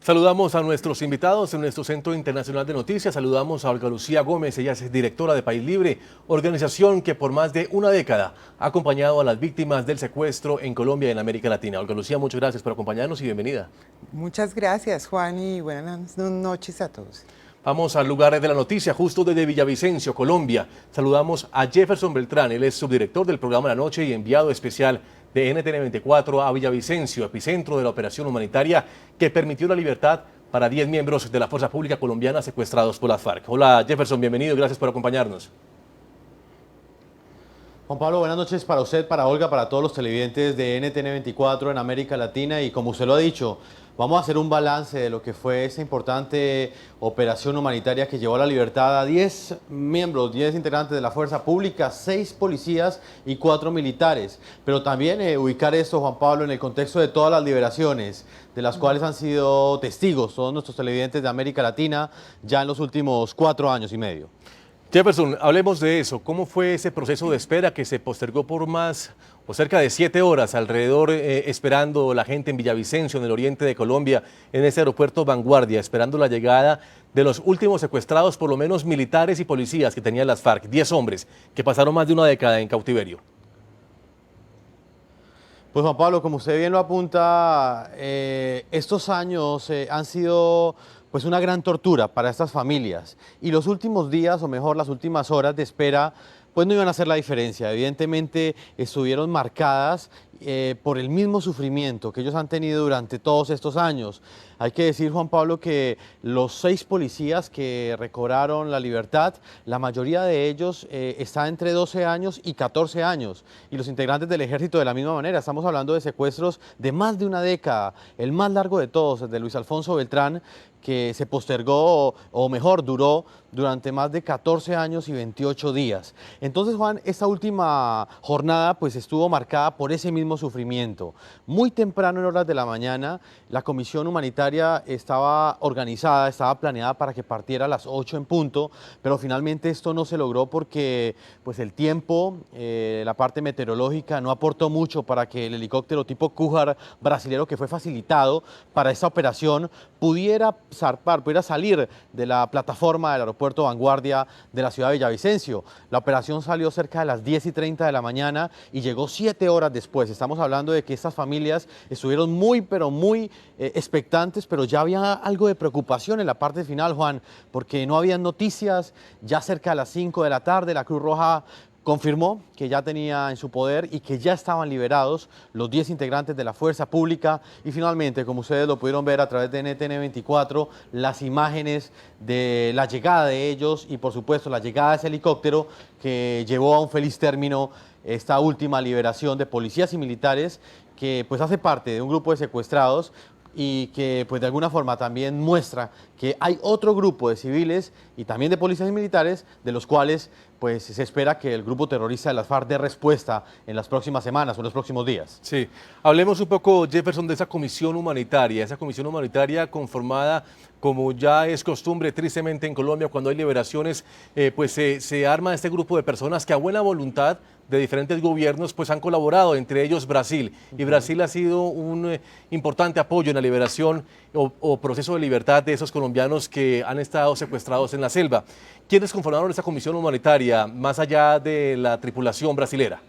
Saludamos a nuestros invitados en nuestro Centro Internacional de Noticias. Saludamos a Olga Lucía Gómez, ella es directora de País Libre, organización que por más de una década ha acompañado a las víctimas del secuestro en Colombia y en América Latina. Olga Lucía, muchas gracias por acompañarnos y bienvenida. Muchas gracias, Juan, y buenas noches a todos. Vamos al lugar de la noticia, justo desde Villavicencio, Colombia. Saludamos a Jefferson Beltrán, él es subdirector del programa La Noche y enviado especial de NTN 24 a Villavicencio, epicentro de la operación humanitaria que permitió la libertad para 10 miembros de la Fuerza Pública Colombiana secuestrados por las FARC. Hola Jefferson, bienvenido y gracias por acompañarnos. Juan Pablo, buenas noches para usted, para Olga, para todos los televidentes de NTN 24 en América Latina y como usted lo ha dicho, vamos a hacer un balance de lo que fue esa importante operación humanitaria que llevó a la libertad a 10 miembros, 10 integrantes de la fuerza pública, 6 policías y 4 militares. Pero también ubicar esto, Juan Pablo, en el contexto de todas las liberaciones, de las cuales han sido testigos todos nuestros televidentes de América Latina ya en los últimos 4 años y medio. Jefferson, hablemos de eso. ¿Cómo fue ese proceso de espera que se postergó por más o cerca de 7 horas alrededor esperando la gente en Villavicencio, en el oriente de Colombia, en ese aeropuerto Vanguardia, esperando la llegada de los últimos secuestrados, por lo menos militares y policías que tenían las FARC, 10 hombres que pasaron más de una década en cautiverio? Pues Juan Pablo, como usted bien lo apunta, estos años han sido pues una gran tortura para estas familias y los últimos días, o mejor las últimas horas de espera, pues no iban a hacer la diferencia. Evidentemente estuvieron marcadas por el mismo sufrimiento que ellos han tenido durante todos estos años. Hay que decir, Juan Pablo, que los 6 policías que recobraron la libertad, la mayoría de ellos está entre 12 años y 14 años. Y los integrantes del ejército de la misma manera. Estamos hablando de secuestros de más de una década, el más largo de todos, el de Luis Alfonso Beltrán, que se postergó, o mejor, duró durante más de 14 años y 28 días. Entonces, Juan, esta última jornada pues estuvo marcada por ese mismo sufrimiento. Muy temprano en horas de la mañana, la comisión humanitaria estaba organizada, estaba planeada para que partiera a las 8 en punto, pero finalmente esto no se logró porque pues el tiempo, la parte meteorológica no aportó mucho para que el helicóptero tipo Cújar brasilero que fue facilitado para esta operación pudiera zarpar, pudiera salir de la plataforma del aeropuerto Vanguardia de la ciudad de Villavicencio. La operación salió cerca de las 10:30 de la mañana y llegó 7 horas después. Estamos hablando de que estas familias estuvieron muy, pero muy expectantes, pero ya había algo de preocupación en la parte final, Juan, porque no había noticias. Ya cerca de las 5 de la tarde, la Cruz Roja confirmó que ya tenía en su poder y que ya estaban liberados los 10 integrantes de la fuerza pública y finalmente, como ustedes lo pudieron ver a través de NTN 24, las imágenes de la llegada de ellos y por supuesto la llegada de ese helicóptero que llevó a un feliz término esta última liberación de policías y militares que pues hace parte de un grupo de secuestrados y que pues de alguna forma también muestra que hay otro grupo de civiles y también de policías y militares de los cuales pues se espera que el grupo terrorista de las FARC dé respuesta en las próximas semanas o en los próximos días. Sí, hablemos un poco, Jefferson, de esa comisión humanitaria conformada, como ya es costumbre tristemente en Colombia, cuando hay liberaciones, pues se arma este grupo de personas que a buena voluntad de diferentes gobiernos pues han colaborado, entre ellos Brasil, y Brasil ha sido un importante apoyo en la liberación o proceso de libertad de esos colombianos que han estado secuestrados en la selva. ¿Quiénes conformaron esta comisión humanitaria, más allá de la tripulación brasilera?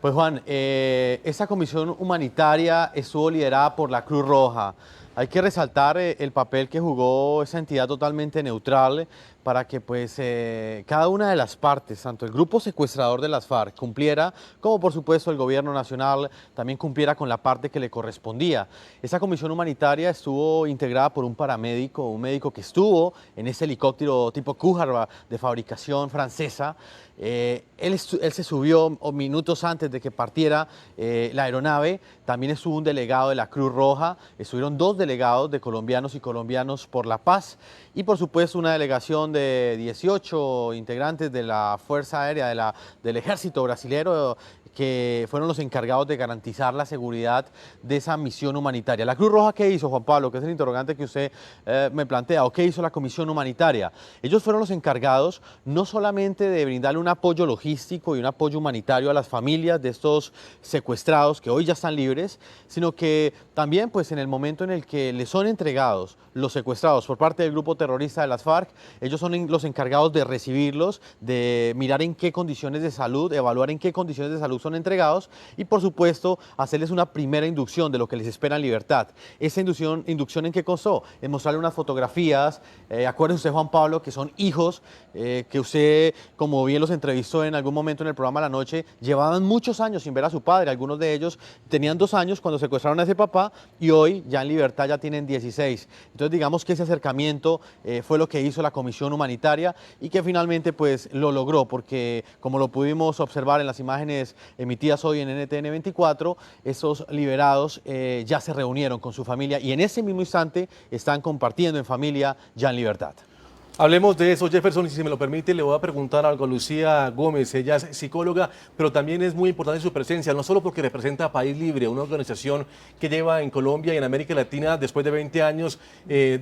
Pues Juan, esta comisión humanitaria estuvo liderada por la Cruz Roja. Hay que resaltar el papel que jugó esa entidad totalmente neutral para que pues cada una de las partes, tanto el grupo secuestrador de las FARC cumpliera, como por supuesto el gobierno nacional también cumpliera con la parte que le correspondía. Esa comisión humanitaria estuvo integrada por un paramédico, un médico que estuvo en ese helicóptero tipo Cújar de fabricación francesa. Él se subió minutos antes de que partiera la aeronave. También estuvo un delegado de la Cruz Roja, estuvieron 2 delegados de colombianos y colombianos por la paz y por supuesto una delegación de 18 integrantes de la Fuerza Aérea del Ejército Brasilero que fueron los encargados de garantizar la seguridad de esa misión humanitaria. ¿La Cruz Roja qué hizo, Juan Pablo? Que es el interrogante que usted me plantea. ¿O qué hizo la Comisión Humanitaria? Ellos fueron los encargados no solamente de brindarle un apoyo logístico y un apoyo humanitario a las familias de estos secuestrados que hoy ya están libres, sino que también pues en el momento en el que les son entregados los secuestrados por parte del grupo terrorista de las FARC, ellos son los encargados de recibirlos, de mirar en qué condiciones de salud, evaluar en qué condiciones de salud son entregados y por supuesto hacerles una primera inducción de lo que les espera en libertad. ¿Esa inducción en qué constó? En mostrarle unas fotografías, acuérdese usted, Juan Pablo, que son hijos que usted, como bien los entrevistó en algún momento en el programa La Noche, llevaban muchos años sin ver a su padre. Algunos de ellos tenían 2 años cuando secuestraron a ese papá y hoy ya en libertad ya tienen 16. Entonces digamos que ese acercamiento fue lo que hizo la Comisión Humanitaria y que finalmente pues lo logró, porque como lo pudimos observar en las imágenes emitidas hoy en NTN 24, esos liberados ya se reunieron con su familia y en ese mismo instante están compartiendo en familia ya en libertad. Hablemos de eso, Jefferson, y si me lo permite, le voy a preguntar algo a Lucía Gómez. Ella es psicóloga, pero también es muy importante su presencia, no solo porque representa a País Libre, una organización que lleva en Colombia y en América Latina, después de 20 años,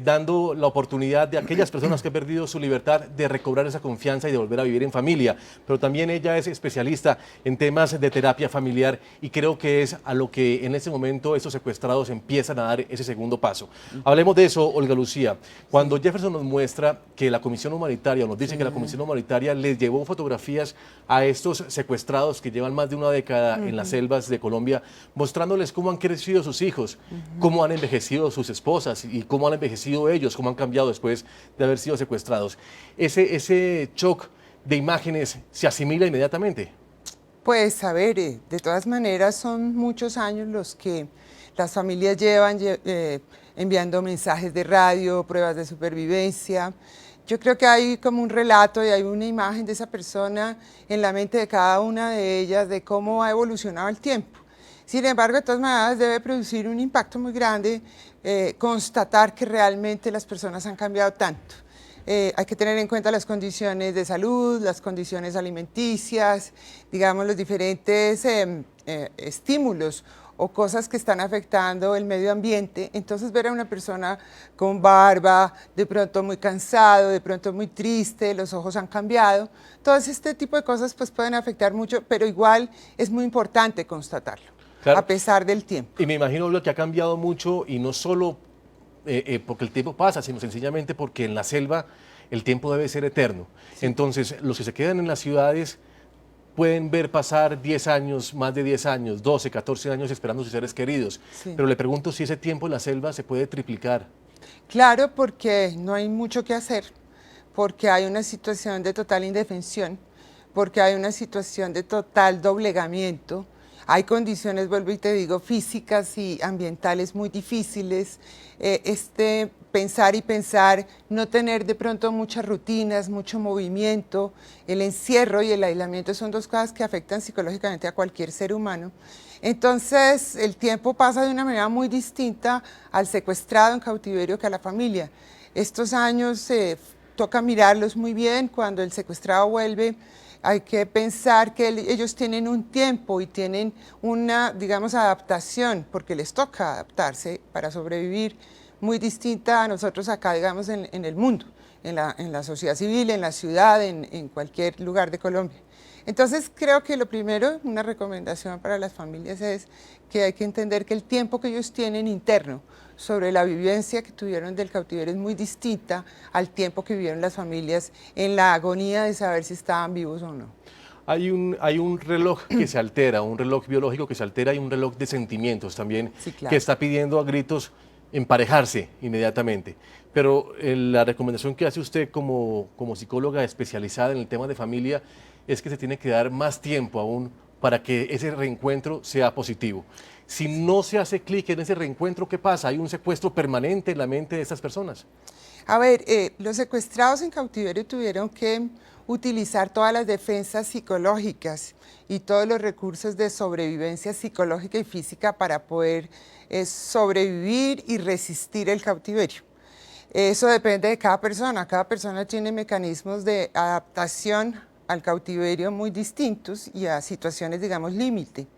dando la oportunidad de aquellas personas que han perdido su libertad de recobrar esa confianza y de volver a vivir en familia. Pero también ella es especialista en temas de terapia familiar y creo que es a lo que en este momento estos secuestrados empiezan a dar ese segundo paso. Hablemos de eso, Olga Lucía. Cuando Jefferson nos muestra que la Comisión Humanitaria, nos dice que la Comisión Humanitaria les llevó fotografías a estos secuestrados que llevan más de una década en las selvas de Colombia, mostrándoles cómo han crecido sus hijos, cómo han envejecido sus esposas y cómo han envejecido ellos, cómo han cambiado después de haber sido secuestrados. Ese shock de imágenes se asimila inmediatamente. Pues a ver, de todas maneras son muchos años los que las familias llevan enviando mensajes de radio, pruebas de supervivencia. Yo creo que hay como un relato y hay una imagen de esa persona en la mente de cada una de ellas de cómo ha evolucionado el tiempo. Sin embargo, de todas maneras debe producir un impacto muy grande constatar que realmente las personas han cambiado tanto. Hay que tener en cuenta las condiciones de salud, las condiciones alimenticias, digamos los diferentes estímulos o cosas que están afectando el medio ambiente. Entonces ver a una persona con barba, de pronto muy cansado, de pronto muy triste, los ojos han cambiado, todo este tipo de cosas pues pueden afectar mucho, pero igual es muy importante constatarlo, claro, a pesar del tiempo. Y me imagino lo que ha cambiado mucho y no solo porque el tiempo pasa, sino sencillamente porque en la selva el tiempo debe ser eterno. Sí. Entonces los que se quedan en las ciudades pueden ver pasar 10 años, más de 10 años, 12, 14 años esperando a sus seres queridos. Sí. Pero le pregunto si ese tiempo en la selva se puede triplicar. Claro, porque no hay mucho que hacer, porque hay una situación de total indefensión, porque hay una situación de total doblegamiento. Hay condiciones, vuelvo y te digo, físicas y ambientales muy difíciles. Pensar y pensar, no tener de pronto muchas rutinas, mucho movimiento, el encierro y el aislamiento son 2 cosas que afectan psicológicamente a cualquier ser humano. Entonces, el tiempo pasa de una manera muy distinta al secuestrado en cautiverio que a la familia. Estos años toca mirarlos muy bien. Cuando el secuestrado vuelve, hay que pensar que ellos tienen un tiempo y tienen una, digamos, adaptación, porque les toca adaptarse para sobrevivir, muy distinta a nosotros acá, digamos, en el mundo, en la sociedad civil, en la ciudad, en cualquier lugar de Colombia. Entonces, creo que lo primero, una recomendación para las familias es que hay que entender que el tiempo que ellos tienen interno sobre la vivencia que tuvieron del cautiverio es muy distinta al tiempo que vivieron las familias en la agonía de saber si estaban vivos o no. Hay un reloj que se altera, un reloj biológico que se altera y un reloj de sentimientos también, sí, claro, que está pidiendo a gritos emparejarse inmediatamente. Pero la recomendación que hace usted como psicóloga especializada en el tema de familia es que se tiene que dar más tiempo aún para que ese reencuentro sea positivo. Si no se hace clic en ese reencuentro, ¿qué pasa? ¿Hay un secuestro permanente en la mente de estas personas? A ver, los secuestrados en cautiverio tuvieron que utilizar todas las defensas psicológicas y todos los recursos de sobrevivencia psicológica y física para poder sobrevivir y resistir el cautiverio. Eso depende de cada persona tiene mecanismos de adaptación al cautiverio muy distintos y a situaciones, digamos, límite.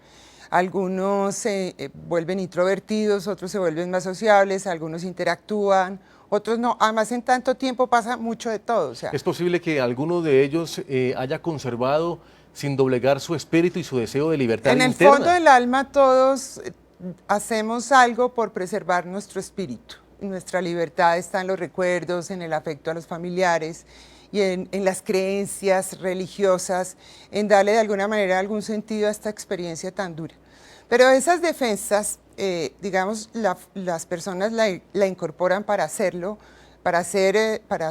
Algunos se vuelven introvertidos, otros se vuelven más sociables, algunos interactúan, otros no. Además, en tanto tiempo pasa mucho de todo. O sea, ¿Es posible que alguno de ellos haya conservado sin doblegar su espíritu y su deseo de libertad en el interna? fondo del alma todos hacemos algo por preservar nuestro espíritu. Nuestra libertad está en los recuerdos, en el afecto a los familiares y en las creencias religiosas, en darle de alguna manera algún sentido a esta experiencia tan dura. Pero esas defensas, digamos, las personas la incorporan para hacerlo, para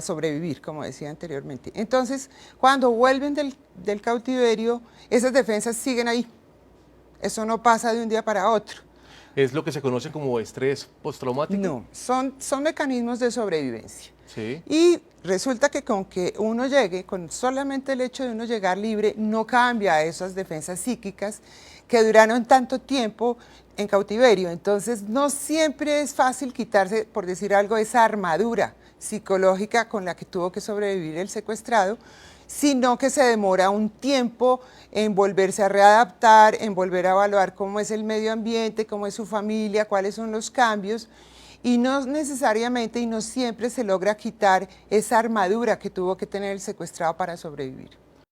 sobrevivir, como decía anteriormente. Entonces, cuando vuelven del cautiverio, esas defensas siguen ahí. Eso no pasa de un día para otro. ¿Es lo que se conoce como estrés postraumático? No, son mecanismos de sobrevivencia. Sí. Y resulta que con que uno llegue, con solamente el hecho de uno llegar libre, no cambia esas defensas psíquicas que duraron tanto tiempo en cautiverio. Entonces, no siempre es fácil quitarse, por decir algo, esa armadura psicológica con la que tuvo que sobrevivir el secuestrado, sino que se demora un tiempo en volverse a readaptar, en volver a evaluar cómo es el medio ambiente, cómo es su familia, cuáles son los cambios, y no necesariamente y no siempre se logra quitar esa armadura que tuvo que tener el secuestrado para sobrevivir.